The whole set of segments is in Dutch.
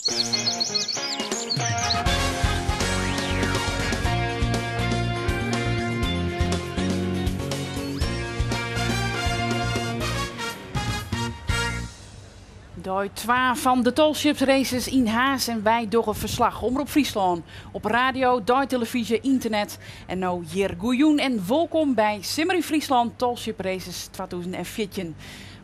Dag 12 van de Tallships races in Haas en wij doen een verslag. Omroep Friesland op radio, door televisie, internet. En nou hier goeioen en welkom bij Simmery Friesland Tallship Races 2014.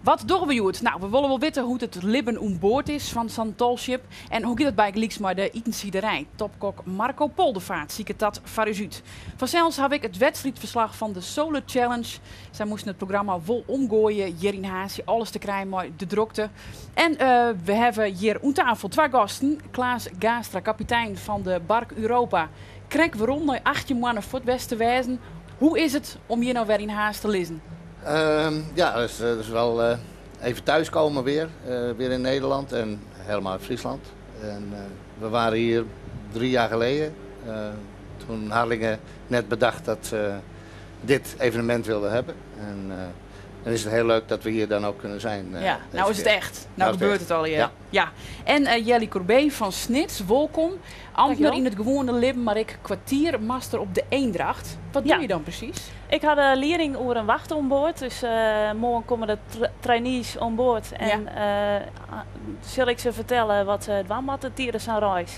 Wat doen we het? Nou, we willen wel weten hoe het libben om boord is van zo'n Tallship. En hoe gaat het bij gelijks maar de Itensiederij. Topkok Marco Poldervaart zie ik het dat voor u uit. Vanzelfs heb ik het wedstrijdverslag van de Solar Challenge. Zij moesten het programma vol omgooien hier in Haas, alles te krijgen maar de drukte. En we hebben hier aan tafel twee gasten. Klaas Gaastra, kapitein van de Bark Europa. Krijg we rond naar 18 maanden voor het Westen wijzen. Hoe is het om hier nou weer in Haas te lezen? Ja, dat is wel even thuiskomen weer. Weer in Nederland en helemaal in Friesland. En, we waren hier 3 jaar geleden. Toen Harlingen net bedacht dat ze dit evenement wilden hebben. En dan is het heel leuk dat we hier dan ook kunnen zijn. Ja, nou is het echt. Nou gebeurt het al hier. Ja. En Jelly Corbet van Snits, welkom. Ambtenaar in het gewone leven, maar ik kwartiermaster op de Eendracht. Wat doe je dan precies? Ik had een leerling over een wacht on boord. Dus morgen komen de trainees on boord. En zal ik ze vertellen wat ze doen tijdens zijn reis.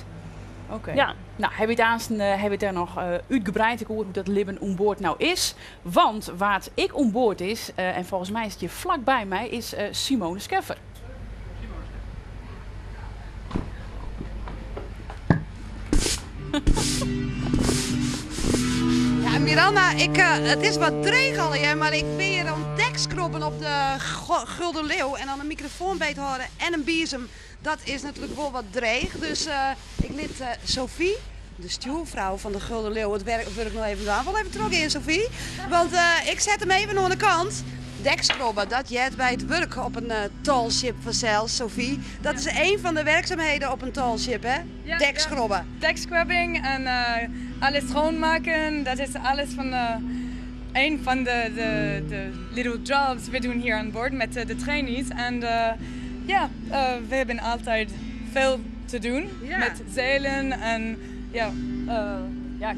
Oké. Ja. Nou, heb je het er nog uitgebreid over hoe dat libben on boord nou is. Want wat ik on boord is, en volgens mij is het hier vlakbij mij, is Simone Scheffer. Ja, Miranda, het is wat dreig al, ja, maar ik ben hier aan dek scrobben op de Gulden Leeuw en dan een microfoon bij te houden en een biesem. Dat is natuurlijk wel wat dreig. Dus ik liet Sophie, de stuurvrouw van de Gulden Leeuw, het werk nog even aan. Wel even terug in, Sophie. Want ik zet hem even aan de kant. Dekscrobben, dat jet bij het werk op een tallship vanzelfs, Sophie. Dat is een van de werkzaamheden op een tallship, hè? Ja, dekscrobben. Ja. Dekscrubbing en alles schoonmaken, dat is alles van een van de little jobs we doen hier aan boord met de trainees. En we hebben altijd veel te doen met zeilen en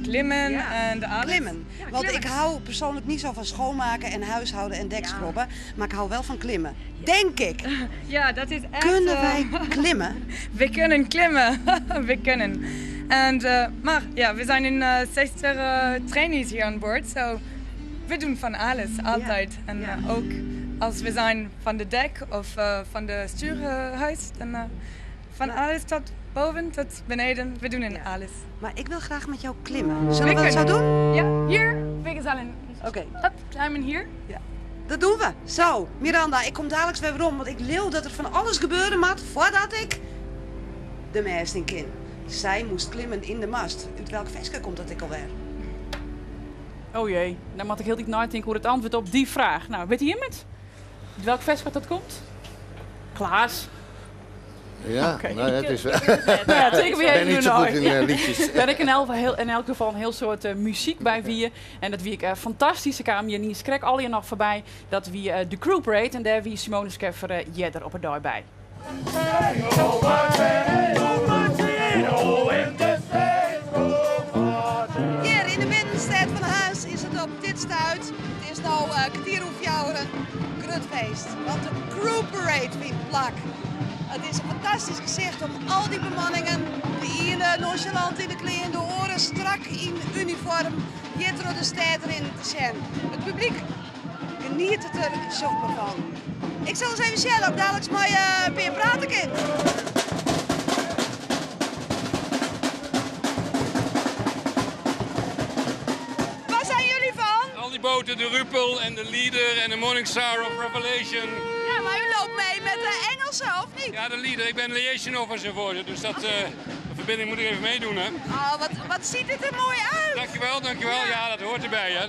klimmen en alles. Klimmen. Ja, Want klimmen. ik hou persoonlijk niet zo van schoonmaken en huishouden en dekscrobben. Maar ik hou wel van klimmen. Denk ik. Ja, dat is echt... Kunnen wij klimmen? We kunnen klimmen. We kunnen. En, maar ja, we zijn in 60 trainees hier aan boord. So, we doen van alles, altijd. En ook als we zijn van de dek of van de stuurhuis. Dan van alles tot boven tot beneden. We doen in alles. Maar ik wil graag met jou klimmen. Zullen we dat zo doen? Ja, hier. We zullen. Oké. Klimmen hier. Ja. Dat doen we. Zo, Miranda, ik kom dadelijk weer om. Want ik leeuw dat er van alles gebeuren moet voordat ik de mast in kin. Zij moest klimmen in de mast. Uit welk veske komt dat ik alweer? Oh jee, dan moet ik heel diep nadenken hoe het antwoord op die vraag. Nou, weet je hiermet? Uit welk veske dat komt? Klaas. Ja, nou, het is wel. Ja, zeker weer Ik ben niet zo goed in liedjes. Daar heb ik in elk geval een heel soort muziek bij wie. En dat wie ik fantastisch. Ik kwam je niet skrek al je nog voorbij. Dat wie de Crew Parade en daar wie Simone Scheffer jeder op het dag bij. Hier in de binnenstad van huis is het op dit stuit. Het is nou kwartier of jaren grutfeest. Want de Crew Parade vindt plak. Het is een fantastisch gezicht om al die bemanningen, de ene nonchalant in de kleren, de oren strak in uniform, hier de stad erin te zijn. Het publiek geniet het er super van. Ik zal eens even zelf ook dadelijk maar weer praten kind. Waar zijn jullie van? Al die boten, de Rupel en de Leader en de Morning Star of Revelation. Ja, maar u loopt mee met de Engelsen, of niet? Ja, de Leader. Ik ben liaison officer voor ze, dus dat de verbinding moet ik even meedoen, hè. Oh, wat ziet dit er mooi uit. Dankjewel. Ja, dat hoort erbij, hè.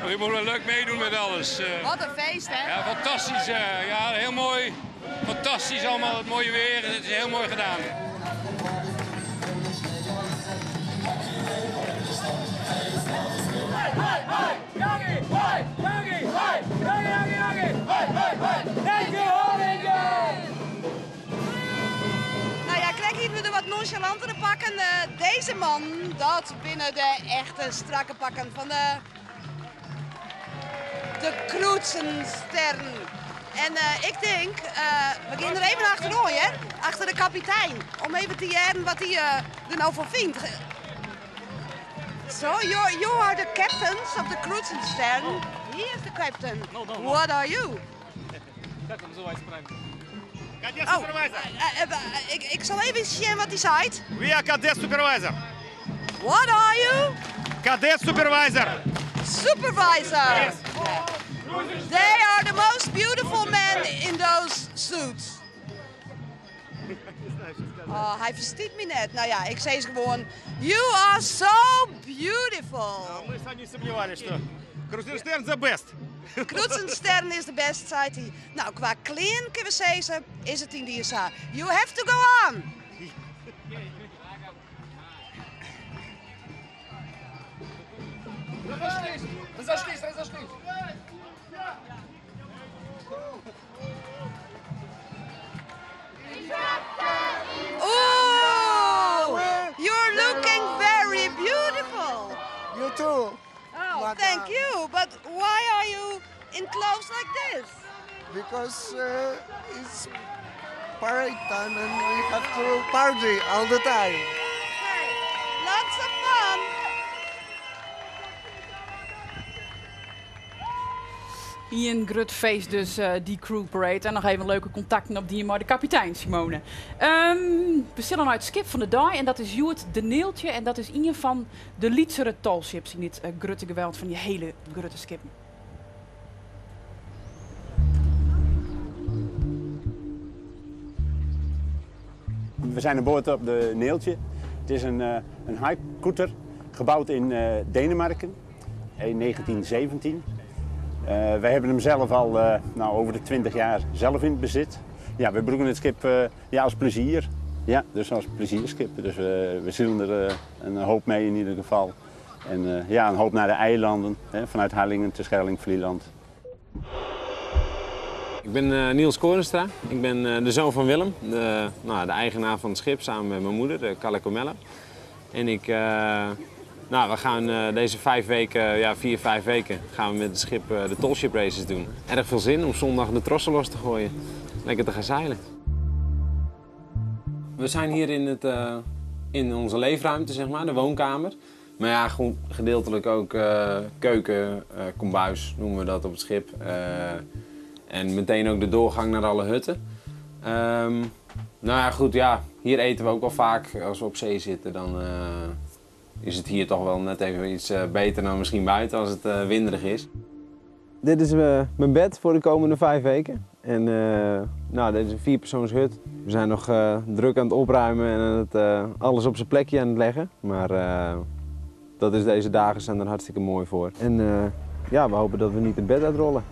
Je moet wel leuk meedoen met alles. Wat een feest, hè? Ja, fantastisch. Ja, heel mooi. Fantastisch allemaal, het mooie weer. Het is heel mooi gedaan. Nou ja, kijk hier nonchalantere pakken. Deze man, dat binnen de echte strakke pakken van de Kroetsenstern. En ik denk, we gaan er even achterom, hè? Achter de kapitein. Om even te jaren wat hij er nou van vindt. So, you are the captains of the Kroetsenstern. He is the captain. No. What are you? Cadet Oh, supervisor. ik zal even zien wat hij zei. We are cadet supervisor. What are you? Cadet supervisor. Supervisor. Yes. They are the most beautiful men in those suits. Oh, hij verstiet me net. Nou ja, ik zei gewoon, you are so beautiful. Мы сами сомневались, что Kroetsenstern the best. Kroetsenstern is de best, zei hij. Nou, qua klein kunnen we zeggen, is het in die zaak. You have to go on. Разошлись. Oh, you're looking very beautiful. You too. Oh, But, thank you. But why are you in clothes like this? Because it's parade time and we have to party all the time. Hey, lots of fun. Hier een grut feest dus, die crew parade. En nog even leuke contacten op die maar de kapitein Simone. We zullen uit het skip van de dag en dat is Juwet de Neeltje. En dat is een van de lietsere tolships in dit grutte geweld van die hele grutte skip. We zijn aan boord op de Neeltje. Het is een haikutter gebouwd in Denemarken in 1917. Wij hebben hem zelf al over de 20 jaar zelf in bezit. Ja, we broeken het schip als plezier. Ja, dus als plezierschip. Dus we zullen er een hoop mee in ieder geval. En een hoop naar de eilanden, vanuit Harlingen, Terschelling, Vlieland. Ik ben Niels Korenstra. Ik ben de zoon van Willem, de eigenaar van het schip, samen met mijn moeder, Kalle Comella. En we gaan deze 5 weken, 4-5 weken, gaan we met het schip de tolship races doen. Erg veel zin om zondag de trossen los te gooien. Lekker te gaan zeilen. We zijn hier in onze leefruimte, zeg maar, de woonkamer. Maar ja, gedeeltelijk ook keuken, kombuis noemen we dat op het schip. En meteen ook de doorgang naar alle hutten. Hier eten we ook wel vaak. Als we op zee zitten, dan is het hier toch wel net even iets beter dan misschien buiten als het winderig is. Dit is mijn bed voor de komende 5 weken. En dit is een 4-persoonshut. We zijn nog druk aan het opruimen en alles op zijn plekje aan het leggen. Maar dat is deze dagen zijn er hartstikke mooi voor. En we hopen dat we niet het bed uitrollen.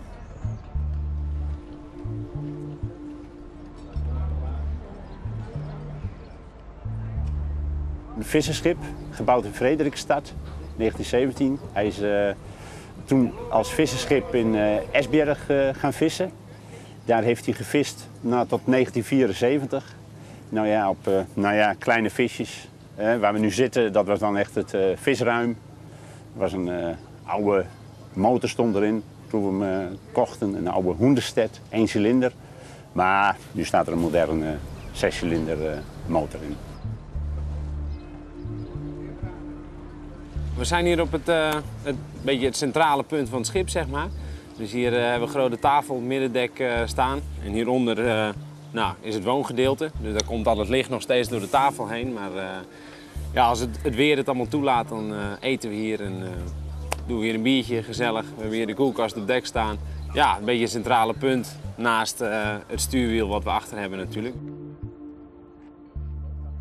Een visserschip, gebouwd in Frederikstad, 1917. Hij is toen als visserschip in Esbjerg gaan vissen. Daar heeft hij gevist tot 1974. Op kleine visjes. Waar we nu zitten, dat was dan echt het visruim. Er was een oude motor stond erin toen we hem kochten. Een oude Hoendestedt, 1 cilinder. Maar nu staat er een moderne 6-cilinder motor in. We zijn hier op het centrale punt van het schip, zeg maar. Dus hier hebben we een grote tafel op het middendek staan. En hieronder is het woongedeelte. Dus daar komt al het licht nog steeds door de tafel heen. Maar als het weer het allemaal toelaat, dan eten we hier en doen we hier een biertje, gezellig. We hebben hier de koelkast op dek staan. Ja, een beetje het centrale punt naast het stuurwiel wat we achter hebben natuurlijk.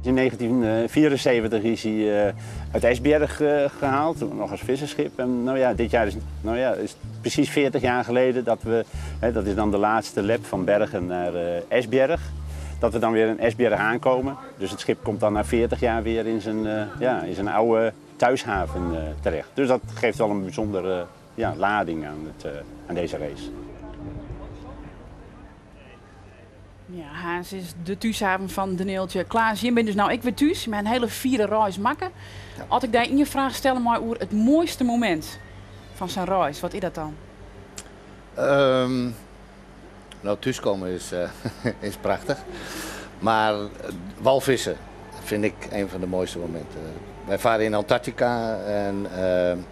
In 1974 is hij uit Esbjerg gehaald, nog als visserschip. En dit jaar is precies 40 jaar geleden dat dat is dan de laatste lap van Bergen naar Esbjerg. Dat we dan weer in Esbjerg aankomen. Dus het schip komt dan na 40 jaar weer in zijn oude thuishaven terecht. Dus dat geeft wel een bijzondere lading aan deze race. Ja, Haas is de thuishaven van Daneeltje. Klaas, je bent dus nou ik weer thuis met een hele 4e reis makken. Ja. Als ik daar in je vraag stellen maar over het mooiste moment van zijn reis, wat is dat dan? Nou, thuiskomen is prachtig. Maar walvissen vind ik een van de mooiste momenten. Wij varen in Antarctica en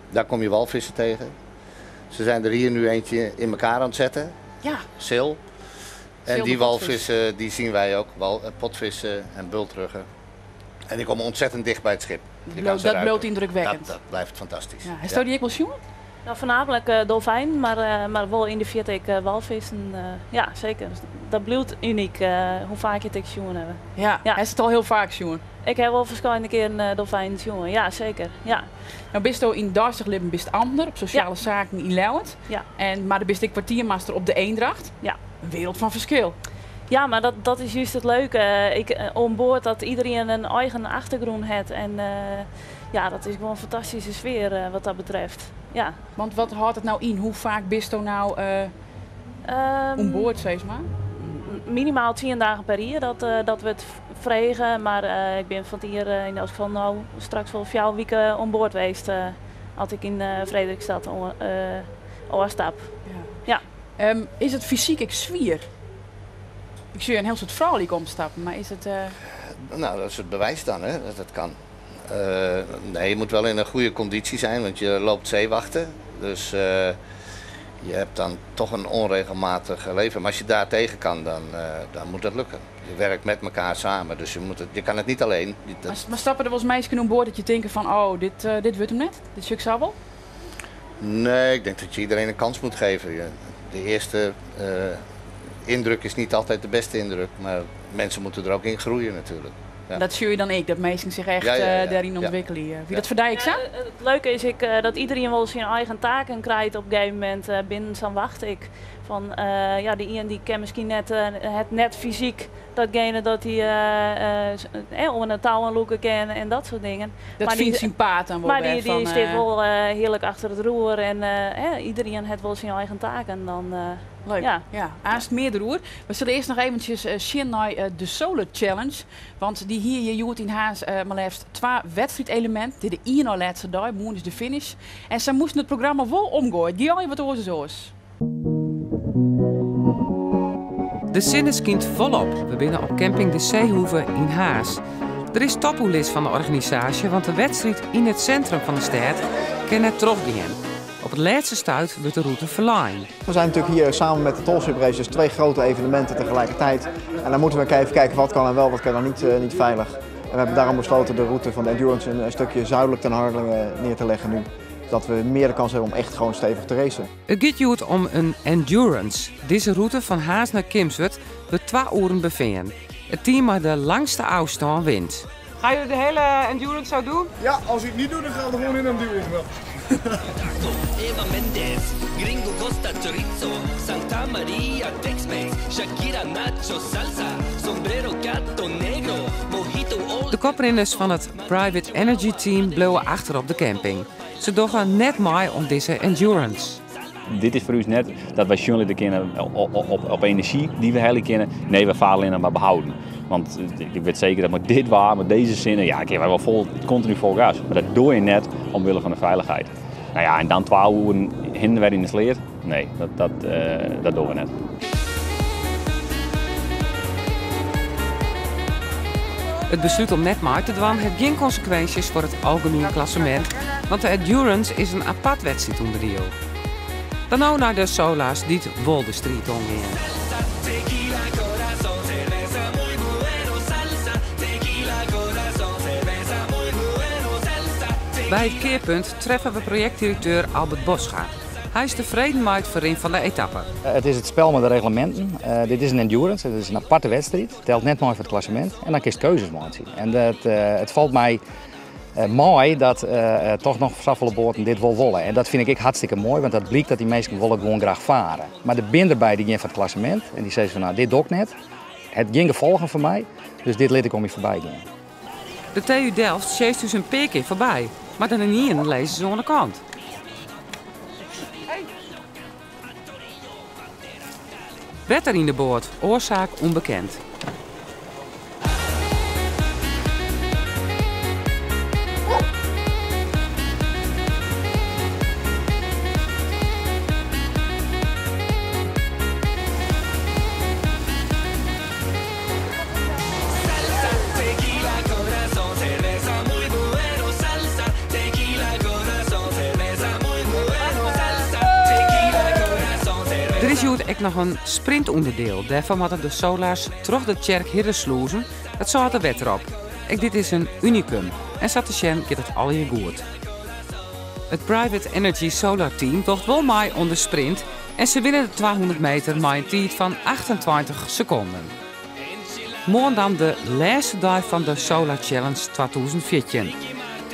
daar kom je walvissen tegen. Ze zijn er hier nu eentje in elkaar aan het zetten. Ja. Sil. En die walvissen die zien wij ook. Potvissen en bultruggen. En die komen ontzettend dicht bij het schip. Dat bloot indrukwekkend. Dat blijft fantastisch. Ja. Hij die ik wel zien? Nou, voornamelijk dolfijn, maar wel in de Viertek walvissen. Ja, zeker. Dat blijft uniek hoe vaak je het jongen hebben. Ja, hij is het al heel vaak jongen. Ik heb wel verschillende keer een dolfijn jongen. Ja, zeker. Ja. Nou, bist je in Duitsland bist ander op sociale zaken in Leeuwarden. Ja. Maar dan bist ik kwartiermaster op de Eendracht. Ja. Een wereld van verschil. Ja, maar dat is juist het leuke. Onboord dat iedereen een eigen achtergrond heeft. En ja, dat is gewoon een fantastische sfeer wat dat betreft. Ja. Want wat houdt het nou in? Hoe vaak bist je nou onboord, zeg maar? Minimaal 10 dagen per jaar dat we het vregen. Maar ik ben van hier in elk geval nou straks wel 4 weken onboord geweest. Als ik in Frederikstad overstap. Ja. Ja. Is het fysiek ik zwier? Ik zie een heel soort vrouwelijk omstappen, maar is het... Nou, dat is het bewijs dan, hè, dat het kan. Nee, je moet wel in een goede conditie zijn, want je loopt zeewachten. Dus je hebt dan toch een onregelmatig leven. Maar als je daar tegen kan, dan moet dat lukken. Je werkt met elkaar samen, dus je kan het niet alleen. Maar stappen er wel eens meisjes aan boord dat je denkt van, oh, dit wordt hem net? Dit is succesvol? Nee, ik denk dat je iedereen een kans moet geven. De eerste indruk is niet altijd de beste indruk, maar mensen moeten er ook in groeien natuurlijk. Ja. Dat zie je dan ik, dat mensen zich echt daarin ontwikkelen. Wie dat verdijk zijn? Het leuke is dat iedereen wel zijn eigen taken krijgt op een gegeven moment. Binnen zo'n wacht ik. Van, die iemand die kan misschien net fysiek datgene dat hij om een touw loeken kan en dat soort dingen. Dat vindt sympaat aan maar die zit wel heerlijk achter het roer en iedereen heeft wel zijn eigen taken. Dan, leuk. Ja. Aanst meer de roer. We zullen eerst nog eventjes zien naar de Solar Challenge. Want die hier je joert in Haas maar liefst 2 wedstrijdelementen. Dit de ene laatste dag, morgen is de finish. En ze moesten het programma wel omgooien. Die al wat oors is oors. De zin skient volop. We binnen op camping De Zeehoeve in Haas. Er is tophoelis van de organisatie, want de wedstrijd in het centrum van de stad kan net teruggaan. Op het laatste stuit wordt de route verlaagd. We zijn natuurlijk hier samen met de Tallship Races 2 grote evenementen tegelijkertijd. En dan moeten we even kijken wat kan en wel, wat kan dan niet veilig. En we hebben daarom besloten de route van de Endurance een stukje zuidelijk ten Hardelingen neer te leggen nu. Dat we meer de kans hebben om echt gewoon stevig te racen. Het gaat om een endurance. Deze route van Haas naar Kimswerd wordt 2 uren bevinden. Het team met de langste afstand wint. Ga je de hele endurance zo doen? Ja, als ik het niet doe, dan gaan we gewoon in een duwen. Eva Mendes, Gringo Costa Chorizo, Santa Maria Tex-Mex, Shakira Nacho Salsa, Sombrero Gato Negro, Mojito. De koprenners van het Private Energy Team bleven achter op de camping. Ze doen net mee om deze endurance. Dit is voor ons net dat wij journalisten kennen op energie die we heel kennen. Nee, we varen alleen maar behouden. Want ik weet zeker dat met dit waar, met deze zinnen, ja, ik heb wel continu vol gas. Maar dat doe je net omwille van de veiligheid. Nou ja, en dan 12 uur hinder in de sleer. Nee, dat doen we net. Het besluit om net mee te doen heeft geen consequenties voor het algemene klassement, want de endurance is een apart wedstrijd onderdeel. Dan nou naar de sola's die het Wolde Street omgaan. Bij het keerpunt treffen we projectdirecteur Albert Bosgaard. Hij is tevreden met het verring van de etappe. Het is het spel met de reglementen. Dit is een endurance, het is een aparte wedstrijd. Het telt net mooi voor het klassement en dan kun je keuzes maken. En het valt mij mooi dat toch nog Saffelboorten dit wil willen. En dat vind ik hartstikke mooi, want dat blijkt dat die mensen willen gewoon graag varen. Maar de bin erbij die ging van het klassement en die zei van nou dit doe ik net. Het ging gevolgen voor mij, dus dit liet ik om je voorbij gaan. De TU Delft sjeest dus een paar keer voorbij, maar dan in lezen ze aan de kant. Wetter in de boord, oorzaak onbekend. Er is hier ook nog een sprintonderdeel. Daarvan moeten de Solars terug de Tjerk Hirresloezen. Dat staat de wet erop. Dit is een unicum. En Satishen gaat het al hier goed. Het Private Energy Solar Team docht wel mee onder de sprint. En ze winnen de 200 meter met een tijd van 28 seconden. Morgen dan de laatste dag van de Solar Challenge 2014.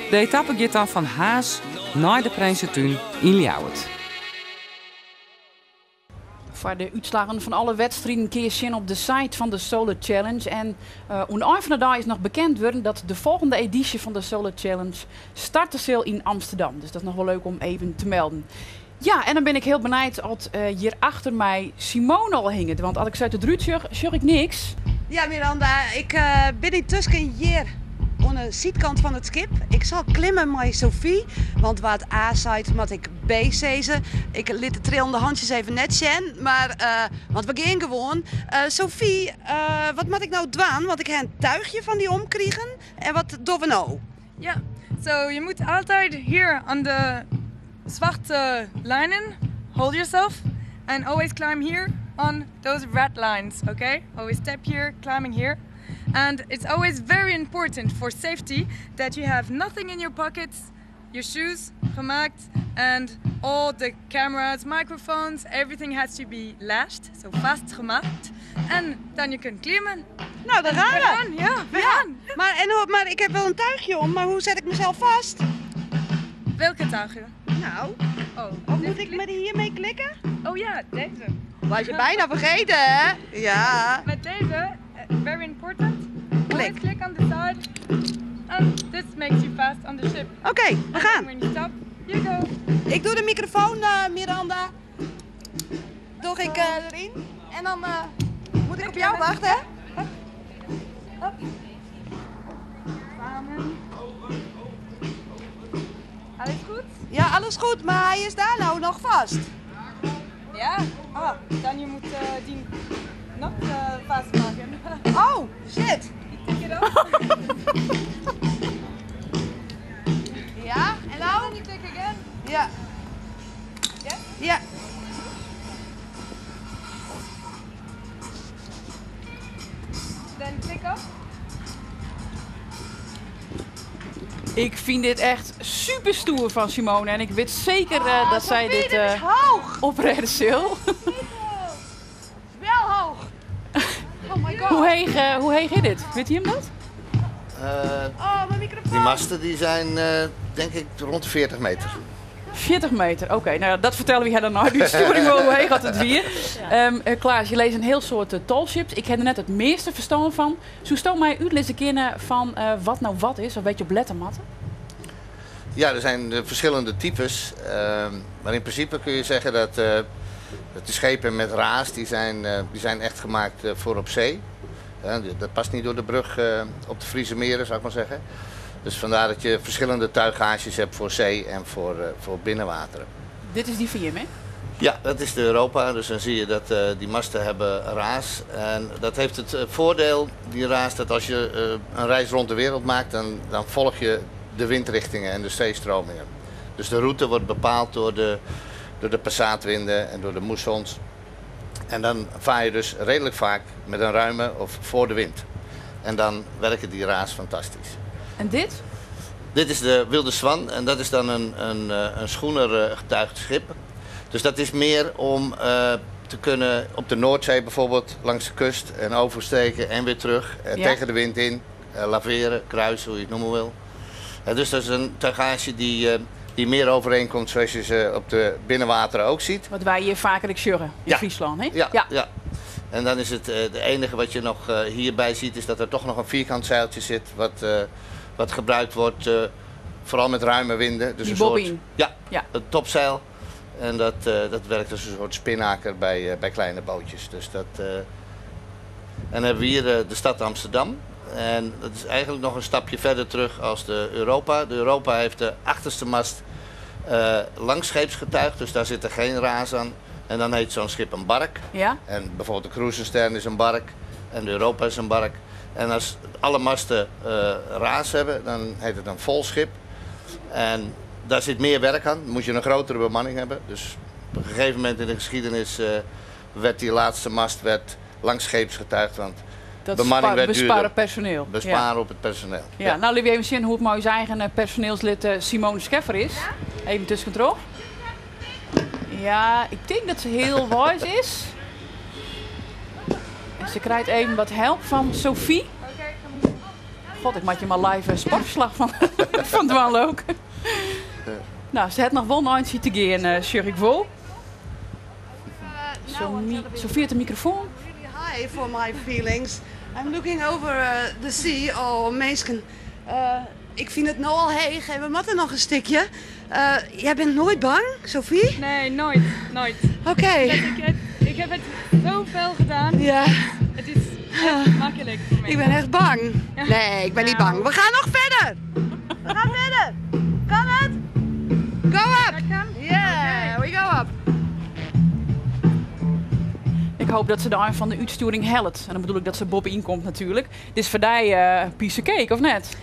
De etappe gaat dan van Haas naar de Prinsentuin in Ljouwert. Voor de uitslagen van alle wedstrijden kun je zien op de site van de Solar Challenge. En een eind van de dag is nog bekend worden dat de volgende editie van de Solar Challenge start zal in Amsterdam. Dus dat is nog wel leuk om even te melden. Ja, en dan ben ik heel benieuwd dat hier achter mij Simone al hing. Want als ik zo uit de druut zag ik niks. Ja, Miranda, ik ben intussen hier aan de zijkant van het schip. Ik zal klimmen met Sophie, want wat A site moet ik B zezen. Ik liet de trillende handjes even net zien, maar want we gaan gewoon. Sophie, wat moet ik nou doen? Want ik heb een tuigje van die omkrijgen. En wat doen we nou? Ja, je moet altijd hier aan de zwarte lijnen, hold yourself, and always climb here on those red lines, okay? Always step here, climbing here. And it's always very important for safety that you have nothing in your pockets, your shoes gemaakt, and all the cameras, microphones, everything has to be lashed, so vastgemaakt. En dan je kunt klimmen. Nou, daar gaan we. Ja, we gaan. Maar ik heb wel een tuigje om, maar hoe zet ik mezelf vast? Welke tuigje? Nou, of moet ik me hiermee klikken? Oh ja, deze. Was je bijna vergeten, hè? Ja. Met deze, very important. Always click on the side. And this makes you fast on the ship. Oké, we gaan. When you stop, you go. Ik doe de microfoon, Miranda. Doe ik erin. En dan moet ik op jou wachten, hè? Hop. Samen. Alles goed? Ja, alles goed, maar hij is daar nou nog vast. Ja, dan je moet die nog vastmaken. Oh, shit. Tik it off. Ja, en nou? Then you take again. Ja. Yes? Ja. Then click off. Ik vind dit echt super stoer van Simone en ik weet zeker dat zij Sophie, dit is hoog. opredden zal. Wel hoog. Oh my god. Hoe heeg is dit? Weet je hem dat? Mijn microfoon. Die masten die zijn denk ik rond de 40 meter. 40 meter, oké. Nou, dat vertellen we jij dan nou. Nu stuur ik wel hoe heeg gaat het weer. Klaas, je leest een heel soort tallships. Ik heb er net het meeste verstand van. Zo stel mij uitleggen kennen van wat nou wat is, of weet je op lettermatten? Ja, er zijn verschillende types. Maar in principe kun je zeggen dat de schepen met raas, die zijn echt gemaakt voor op zee. Dat past niet door de brug op de Friese meren, zou ik maar zeggen. Dus vandaar dat je verschillende tuigages hebt voor zee en voor binnenwateren. Dit is die van je, hè? Ja, dat is de Europa. Dus dan zie je dat die masten hebben raas. En dat heeft het voordeel, die raas, dat als je een reis rond de wereld maakt, dan volg je de windrichtingen en de zeestromingen. Dus de route wordt bepaald door de passaatwinden en door de moessons. En dan vaar je dus redelijk vaak met een ruime of voor de wind. En dan werken die raas fantastisch. En dit? Dit is de Wilde Swan en dat is dan een schoener getuigd schip. Dus dat is meer om te kunnen op de Noordzee bijvoorbeeld langs de kust en oversteken en weer terug. Tegen de wind in, laveren, kruisen, hoe je het noemen wil. Dus dat is een tuigage die meer overeenkomt zoals je ze op de binnenwateren ook ziet. Wat wij hier vaker sjuggen in Friesland, hè? Ja. En dan is het de enige wat je nog hierbij ziet, is dat er toch nog een vierkant zeiltje zit wat gebruikt wordt vooral met ruime winden. Dus die een bobbin. soort, een topzeil. En dat werkt als een soort spinnaker bij kleine bootjes. Dus en dan hebben we hier de stad Amsterdam. En dat is eigenlijk nog een stapje verder terug als de Europa. De Europa heeft de achterste mast langscheeps getuigd, dus daar zit er geen raas aan. En dan heet zo'n schip een bark. Ja? En bijvoorbeeld de Cruisenstern is een bark en de Europa is een bark. En als alle masten raas hebben, dan heet het een vol schip. En daar zit meer werk aan, dan moet je een grotere bemanning hebben. Dus op een gegeven moment in de geschiedenis werd die laatste mast langscheeps getuigd, want dat bemanning werd duurder. besparen personeel. Besparen op het personeel. Ja. Nou, laten we even zien hoe het mooi zijn eigen personeelslid Simone Scheffer is. Even tussencontrole. Ja, ik denk dat ze heel wijs is. En ze krijgt even wat hulp van Sophie. God, ik maak je maar live sportverslag van Dwaan ook. Nou, ze heeft nog wel een eindje te gaan, zeg ik wel. Sophie heeft de microfoon. Hi for my feelings. I'm looking over the sea. Oh, meesken. Ik vind het nou al heeg en we moeten nog een stukje. Jij bent nooit bang, Sophie? Nee, nooit. Oké. Ik heb het zoveel gedaan. Ja. Het is echt makkelijk voor mij. Ik ben echt bang. Ja. Nee, ik ben niet bang. We gaan nog verder. We gaan verder. Kan het? Go up. Yeah, we go up. Ik hoop dat ze de arm van de uitsturing helpt. En dan bedoel ik dat ze Bob inkomt natuurlijk. Dit is voor die piece of cake, of net?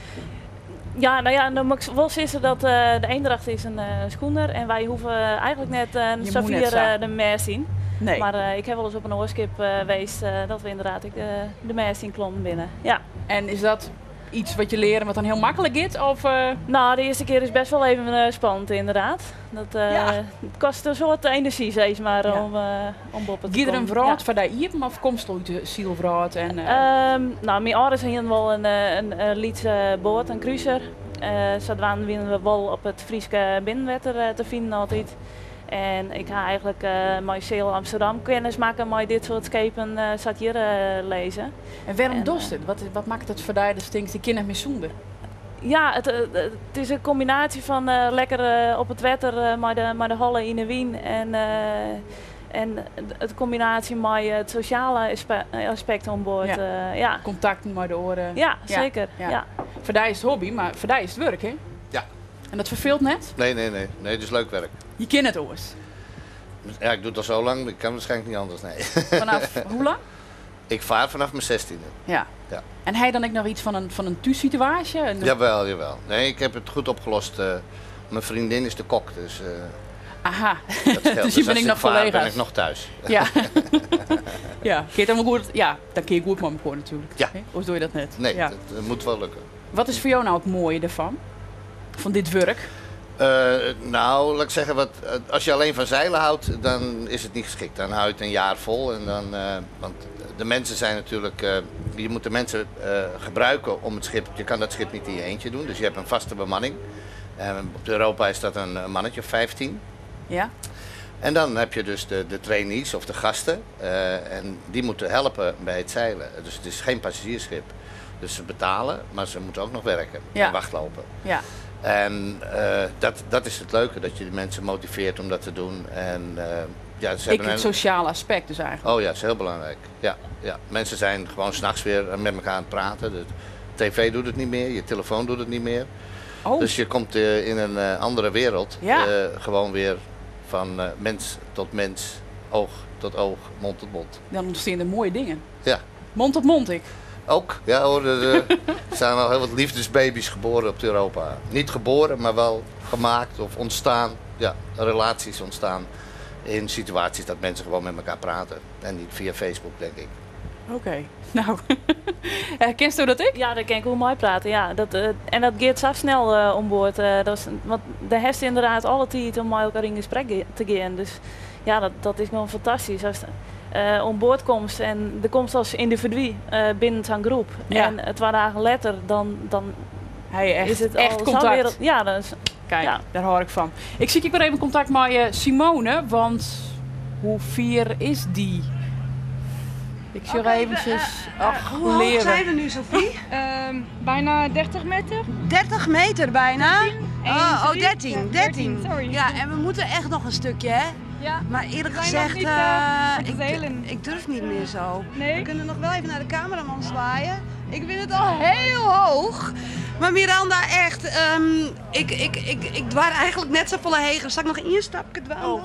Ja, nou ja, dan moet ik wel zeggen dat de Eendracht is een schoener en wij hoeven eigenlijk net een Xavier de meer zien. Nee. Maar ik heb wel eens op een oorskip geweest dat we inderdaad de meer zien klommen binnen. Ja. En is dat iets wat je leren wat dan heel makkelijk is? Of, Nou, de eerste keer is best wel even spannend inderdaad. Het kost een soort energie, zeg maar, om op het te komen. Giet er een vrouw van die hier, of komst uit de zielvrouw? Nou, mijn ouders hadden wel een Lietse boot, een cruiser. Zodoende winnen we wel op het Frieske binnenwetter te vinden altijd. En ik ga eigenlijk mijn Zeel Amsterdam kennis maken met dit soort schepen zat hier lezen. En waarom doet het? Wat maakt het voor die distinct? Die kinderen meer zonder? Ja, het is een combinatie van lekker op het wetter met de hallen in de wien en het combinatie met het sociale aspect aan boord. Ja. Contacten met de oren. Ja, zeker. Ja. Voor die is het hobby, maar voor die is het werk, hè? Ja. En dat verveelt net? Nee, het is leuk werk. Je kent het oors? Ja, ik doe het al zo lang, ik kan waarschijnlijk niet anders, nee. Vanaf hoe lang? Ik vaar vanaf mijn 16e. Ja. En hij dan ook nog iets van een thuissituatie? Jawel. Nee, ik heb het goed opgelost. Mijn vriendin is de kok, dus... Aha, dus hier ben ik nog collega's. Ben ik nog thuis. Ja. Ja, keer dan goed. Ja, dan keer je goed met me natuurlijk. Ja. Of doe je dat net? Nee, ja. dat moet wel lukken. Wat is voor jou nou het mooie ervan? Van dit werk? Nou, laat ik zeggen, als je alleen van zeilen houdt, dan is het niet geschikt. Dan hou je het een jaar vol. En dan, want de mensen zijn natuurlijk, je moet de mensen gebruiken om het schip. Je kan dat schip niet in je eentje doen, dus je hebt een vaste bemanning. Op de Europa is dat een mannetje of 15. Ja. En dan heb je dus de trainees of de gasten. En die moeten helpen bij het zeilen. Dus het is geen passagiersschip. Dus ze betalen, maar ze moeten ook nog werken en wachtlopen. Ja. En dat is het leuke, dat je de mensen motiveert om dat te doen. En, het sociale aspect dus eigenlijk. Oh ja, dat is heel belangrijk. Ja. Mensen zijn gewoon 's nachts weer met elkaar aan het praten. De tv doet het niet meer, je telefoon doet het niet meer. Oh. Dus je komt in een andere wereld. Ja. Gewoon weer van mens tot mens, oog tot oog, mond tot mond. Dan ontstaan er mooie dingen. Ja. Mond tot mond, ik. Ook, ja hoor. Er zijn wel heel wat liefdesbaby's geboren op Europa. Niet geboren, maar wel gemaakt of ontstaan. Ja, relaties ontstaan in situaties dat mensen gewoon met elkaar praten. En niet via Facebook, denk ik. Oké. Nou, kent je dat ik? Ja, dat ken ik hoe mooi praten. Ja, en dat gaat zo snel onboord. Want de heeft inderdaad alle tijd om met elkaar in gesprek te gaan. Dus ja, dat is gewoon fantastisch. Als onboord komt en de komt als individu binnen zo'n groep. Ja. En 2 dagen later, dan is het echt al contact. Wereld. Ja, dus, kijk, daar hoor ik van. Ik zie weer even contact met Simone, want hoe fier is die? Ik zie eventjes. Hoe hoog zijn we nu, Sophie? Bijna 30 meter. 30 meter bijna? Oh, 13. Sorry. Ja, en we moeten echt nog een stukje, hè? Ja. Maar eerlijk We zijn gezegd, nog ik durf niet meer zo. Nee? We kunnen nog wel even naar de cameraman zwaaien. Ik vind het al heel hoog. Maar Miranda, echt, ik dwaar eigenlijk net zo volle hegen. Zal ik nog 1 stapje dwalen?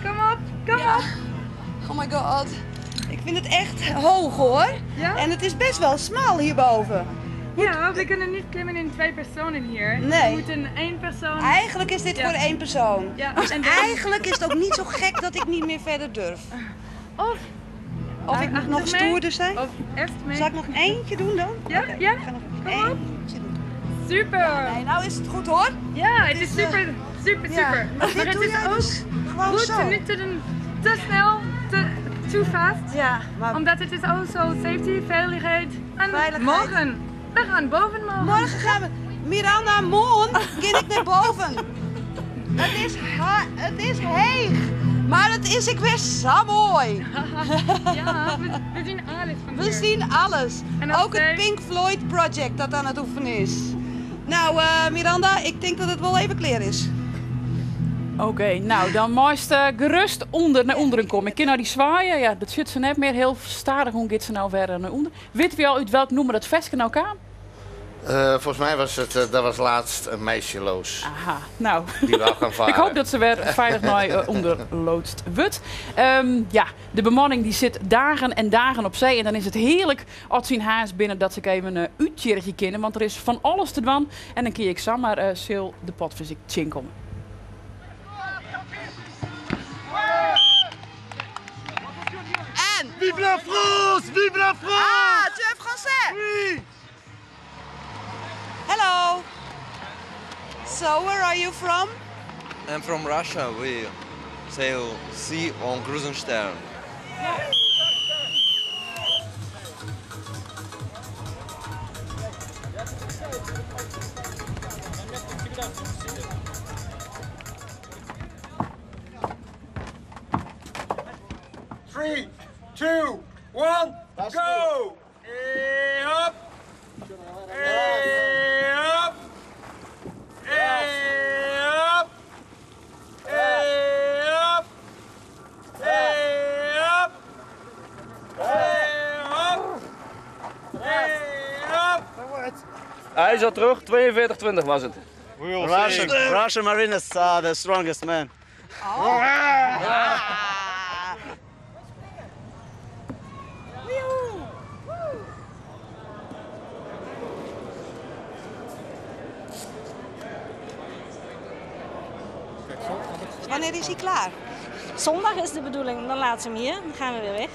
Kom op, kom op. Oh my god. Ik vind het echt hoog, hoor. Ja? En het is best wel smal hierboven. Ja, we kunnen niet klimmen in 2 personen hier. Nee. We moeten 1 persoon... Eigenlijk is dit voor 1 persoon. Ja. Dus En eigenlijk is het ook niet zo gek dat ik niet meer verder durf. Of ik moet nog stoerder zijn. Of eerst mee. Zal ik nog eentje doen dan? Ja? Oké, Ja? ik ga nog Kom op. eentje doen. Super. Nee, nou is het goed, hoor. Ja, het is super, super, ja. super. Maar dit het doe is jij ook dus gewoon goed zo. niet te doen, te snel, too fast. Ja, maar... Omdat het is ook zo safety, veiligheid. En Veiligheid. morgen. We gaan boven morgen. Morgen gaan we... Miranda, morgen ga ik naar boven. Het is heeg. Maar het is ik weer zo mooi. Ja, we zien alles van We hier. zien alles. En als Ook het Pink Floyd project dat aan het oefenen is. Nou, Miranda, ik denk dat het wel even klaar is. Oké, nou dan mooist gerust naar onderen komen. Ik ken nou die zwaaien, ja, dat zit ze net meer heel stadig. Hoe gaat ze nou verder naar onder? Weet je al uit welk nummer dat vestje nou kwam? Volgens mij was het, dat was laatst een meisje Loos. Aha, nou. Die wou gaan varen. Ik hoop dat ze weer veilig naar onderloodst wordt. Ja, de bemanning die zit dagen en dagen op zee. En dan is het heerlijk als zien haas binnen dat ze even een uitjertje kennen. Want er is van alles te doen. En dan kun ik zomaar Sil de potvisie chinkom. En... Vive la France! Vive la France! Ah, tu es français? Oui! Hello. So, where are you from? I'm from Russia. We sail sea on Krusenstern. Three, two, one, go! Hey, up! Hey, up! Hey, up! Hey, up! Hey, up! Hey, up! Hey, up! Hij is al terug, 42-20 was het. Russian Marines are the strongest man. Wanneer is hij klaar? Zondag is de bedoeling, dan laat ze hem hier, dan gaan we weer weg.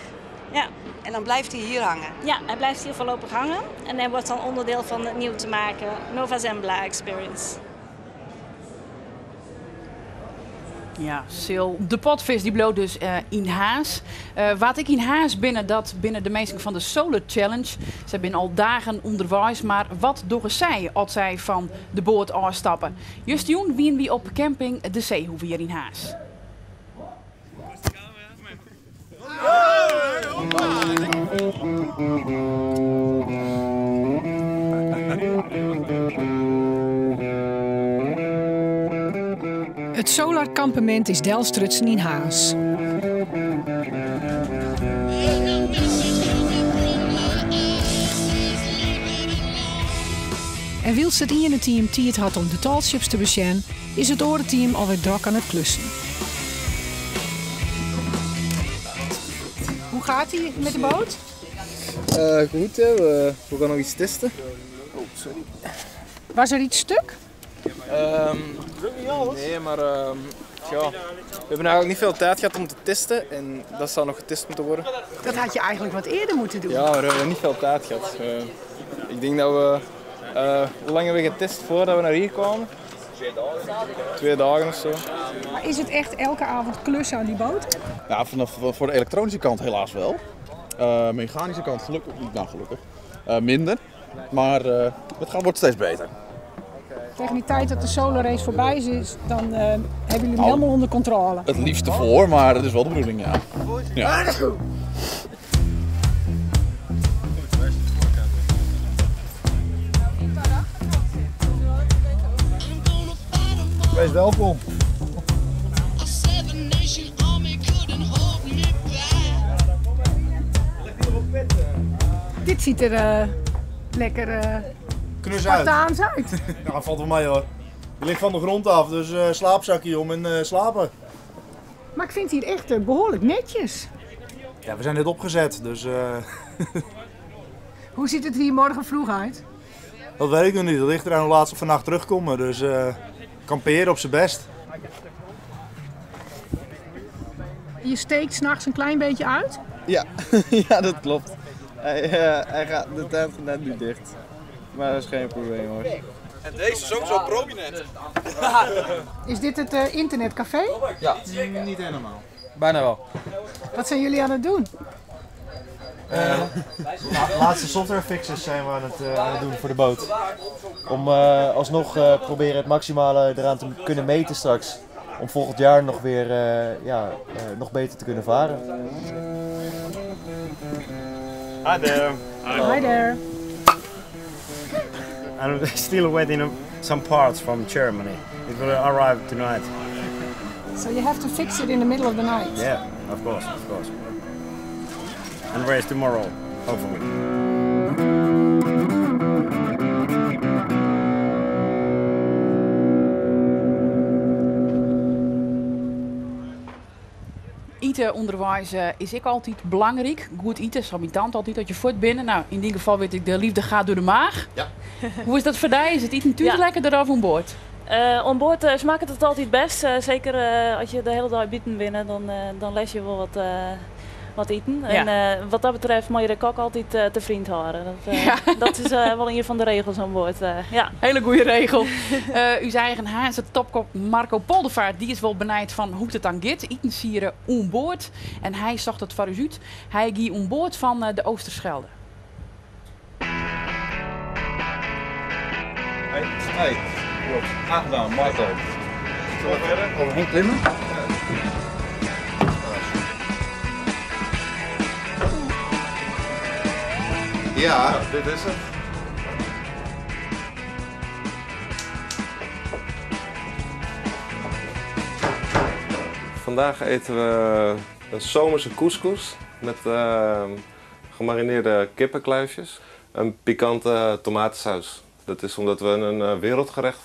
Ja. En dan blijft hij hier hangen? Ja, hij blijft hier voorlopig hangen en hij wordt dan onderdeel van het nieuw te maken Nova Zembla Experience. Ja, Sil de potvis die bloot dus in haas. Wat ik in haas binnen dat binnen de meesten van de Solar Challenge. Ze zijn al dagen onderwijs, maar wat doen zij als zij van de boot afstappen? Just toen wien we op camping de Zeehoeve hier in Haas. Het Solar Kampement is Delstrutsen in Haas. En wils het ene team die het had om de talships te beschermen, is het andere team alweer druk aan het klussen. Hoe gaat hij met de boot? Goed, we gaan nog iets testen. Oh, sorry. Was er iets stuk? Nee, maar ja, we hebben eigenlijk niet veel tijd gehad om te testen en dat zou nog getest moeten worden. Dat had je eigenlijk wat eerder moeten doen. Ja, maar we hebben niet veel tijd gehad. Ik denk dat we, hoe lang hebben we getest voordat we naar hier kwamen? 2 dagen of zo. Maar is het echt elke avond klussen aan die boot? Ja, voor de elektronische kant helaas wel. Mechanische kant gelukkig, minder. Maar het wordt steeds beter. Tegen die tijd dat de Solar Race voorbij is, dan hebben jullie hem helemaal onder controle. Het liefst ervoor, maar dat is wel de bedoeling, ja. Ja. Wees welkom. Dit ziet er lekker Knus uit. Spartaans uit. Ja, dat valt wel mee hoor. Je ligt van de grond af, dus slaapzakje om en slapen. Maar ik vind het hier echt behoorlijk netjes. Ja, we zijn net opgezet, dus Hoe ziet het hier morgen vroeg uit? dat weet ik nog niet. Dat ligt eraan hoe laat ze vannacht terugkomen, dus kamperen op zijn best. Je steekt 's nachts een klein beetje uit? Ja, ja dat klopt. Hij gaat, de tent gaat net niet dicht. Maar dat is geen probleem hoor. En deze is ook zo prominent. Is dit het internetcafé? Ja, niet helemaal. Bijna wel. Wat zijn jullie aan het doen? Laatste software fixes zijn we aan het doen voor de boot. Om alsnog proberen het maximale eraan te kunnen meten straks. Om volgend jaar nog weer nog beter te kunnen varen. Hi there. Hi there. I'm still waiting some parts from Germany. It will arrive tonight. So you have to fix it in the middle of the night? Yeah, of course. And race tomorrow, hopefully. Eten onderwijs is ik altijd belangrijk. Goed eten, zo mijn tante altijd dat je voort binnen. Nou, in dit geval weet ik, de liefde gaat door de maag. Ja. Hoe is dat voor jou? Is het eten natuurlijk lekkerder of aan boord? Onboord smaakt het altijd best. Zeker als je de hele dag bieten binnen, dan les je wel wat eten. Ja. En wat dat betreft moet je de kok altijd te vriend houden. Dat is wel een van de regels aan boord. Ja. Hele goede regel. Uw eigen Haanse topkok Marco Poldervaart, die is wel benijd van hoe het dan gaat. Eten sieren onboord. En hij zocht het voor u uit. Hij ging onboord van de Oosterschelde. Hey, aangedaan, Marco. Zullen we verder? Overheen klimmen? Ja, dit is het. Vandaag eten we een zomerse couscous met gemarineerde kippenkluifjes. Een pikante tomatensaus. Dat is omdat we een wereldgerecht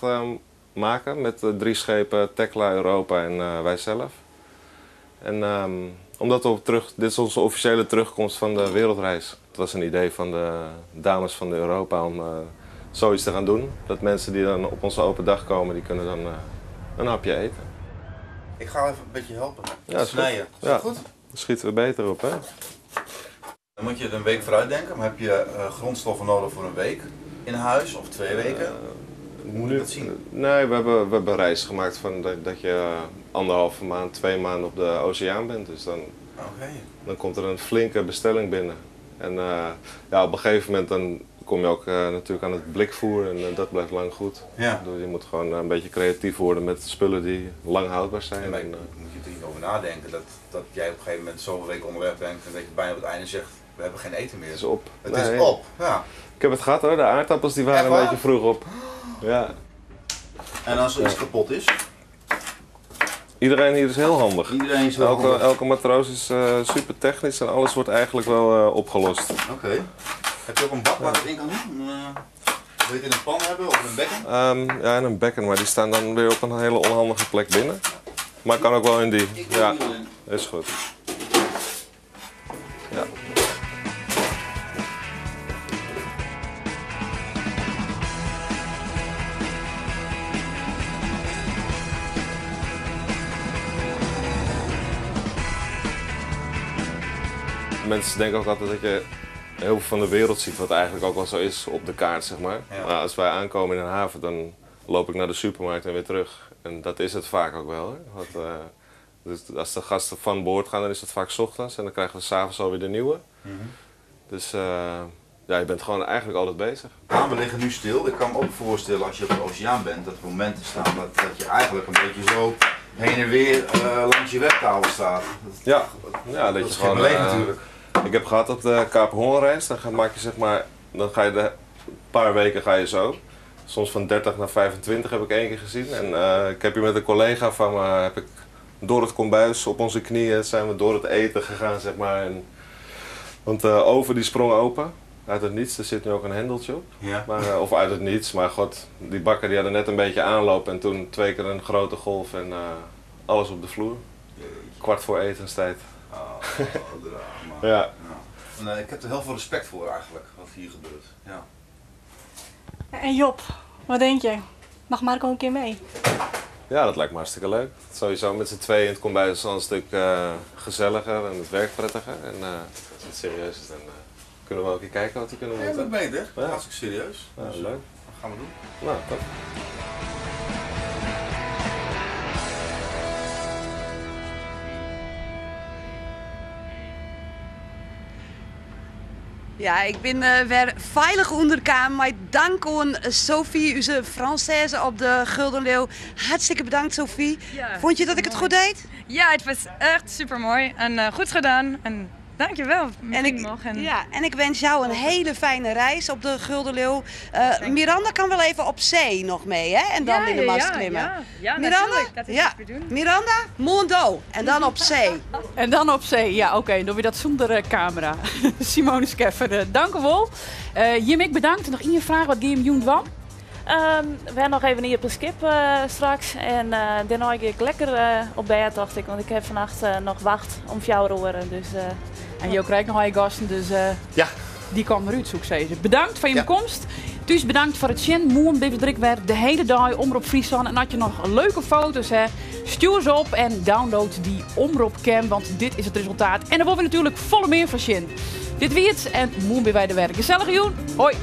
maken met 3 schepen Tekla, Europa en wij zelf. En omdat we dit is onze officiële terugkomst van de wereldreis. Het was een idee van de dames van de Europa om zoiets te gaan doen. Dat mensen die dan op onze open dag komen, die kunnen dan een hapje eten. Ik ga even een beetje helpen. Ja, snijden. Is dat goed? Dan schieten we beter op, hè? Dan moet je het een week vooruit denken, maar heb je grondstoffen nodig voor een week in huis of 2 weken? Hoe moet je dat zien? Nee, we hebben een reis gemaakt van dat je 1,5 maand, 2 maanden op de oceaan bent. Dus dan komt er een flinke bestelling binnen. En op een gegeven moment dan kom je ook natuurlijk aan het blikvoer en dat blijft lang goed. Ja. Dus je moet gewoon een beetje creatief worden met spullen die lang houdbaar zijn. En moet je er niet over nadenken dat jij op een gegeven moment zoveel weken onderweg bent en dat je bijna op het einde zegt, we hebben geen eten meer. Het is op. Het is op, ja. Ik heb het gehad hoor, de aardappels die waren een beetje vroeg op. Ja. En als er iets kapot is? Iedereen hier is heel handig. Iedereen is heel handig. Elke matroos is super technisch en alles wordt eigenlijk wel opgelost. Oké. Heb je ook een bak waar het in kan doen? Wil je het in een pan hebben of in een bekken? Ja, in een bekken, maar die staan dan weer op een hele onhandige plek binnen. Maar kan ook wel in die. Ja, is goed. Ja. Mensen denken ook altijd dat je heel veel van de wereld ziet, wat eigenlijk ook wel zo is op de kaart, zeg maar. Ja. Maar als wij aankomen in een haven, dan loop ik naar de supermarkt en weer terug. En dat is het vaak ook wel. Hè? Dus als de gasten van boord gaan, dan is het vaak 's ochtends en dan krijgen we 's avonds alweer de nieuwe. Dus je bent gewoon eigenlijk altijd bezig. We liggen nu stil. Ik kan me ook voorstellen als je op de oceaan bent, dat er momenten staan dat je eigenlijk een beetje zo heen en weer langs je wegtafel staat. Ja, dat is je gewoon geen natuurlijk. Ik heb gehad op de Cape Horn reis, dan ga je een paar weken ga je zo. soms van 30 naar 25 heb ik 1 keer gezien. En ik heb hier met een collega van me, heb ik door het kombuis op onze knieën zijn we door het eten gegaan, zeg maar. Want de oven die sprong open. Uit het niets, er zit nu ook een hendeltje op. Ja. Maar, of uit het niets, maar god, die bakker die had er net een beetje aanloop en toen 2 keer een grote golf en alles op de vloer. Kwart voor etenstijd. Oh, drama. Ja. Ja. Nee, ik heb er heel veel respect voor eigenlijk, wat hier gebeurt. Ja. En Job, wat denk je? Mag Marco een keer mee? Ja, dat lijkt me hartstikke leuk. Sowieso met z'n tweeën in het kombuis is al een stuk gezelliger en het werkt prettiger. En als het serieus is, dan kunnen we ook eens kijken wat we kunnen doen. Ja, dat beter. Ja. Hartstikke serieus. Ja, Dus, leuk. Dat gaan we doen. Nou, top. Ja, ik ben weer veilig onder elkaar. Maar dank aan Sophie, onze Française op de Gulden Leeuw. Hartstikke bedankt, Sophie. Ja, vond je dat ik het goed deed? Ja, het was echt super mooi en goed gedaan. En dankjewel. En ik wens jou een hele fijne reis op de Gulden Leeuw. Miranda kan wel even op zee nog mee, hè? En dan in de mast klimmen. Ja, Miranda? natuurlijk. Dat is wat we doen. Miranda, Mondo. En dan op zee. En dan op zee, ja oké, dan weer dat zonder camera. Simone Skeffer, dank u wel. Jim, bedankt. Nog één vraag, wat game Joen van? We hebben nog even hier op de skip straks. En daarna ga ik lekker op bed, dacht ik. Want ik heb vannacht nog wacht om 4 uur. Dus, en je krijgt nog je gasten, dus ja. Die komen eruit, zoek ze. Bedankt voor je komst. Dus bedankt voor het zien. Morgen blijft druk weer de hele dag Omroep Friesland. En had je nog leuke foto's, hè, stuur ze op en download die Omroepcam. Want dit is het resultaat. En dan worden we natuurlijk volle meer van zien. Dit wie het en morgen bij wij de werk. Gezellig, Joen. Hoi.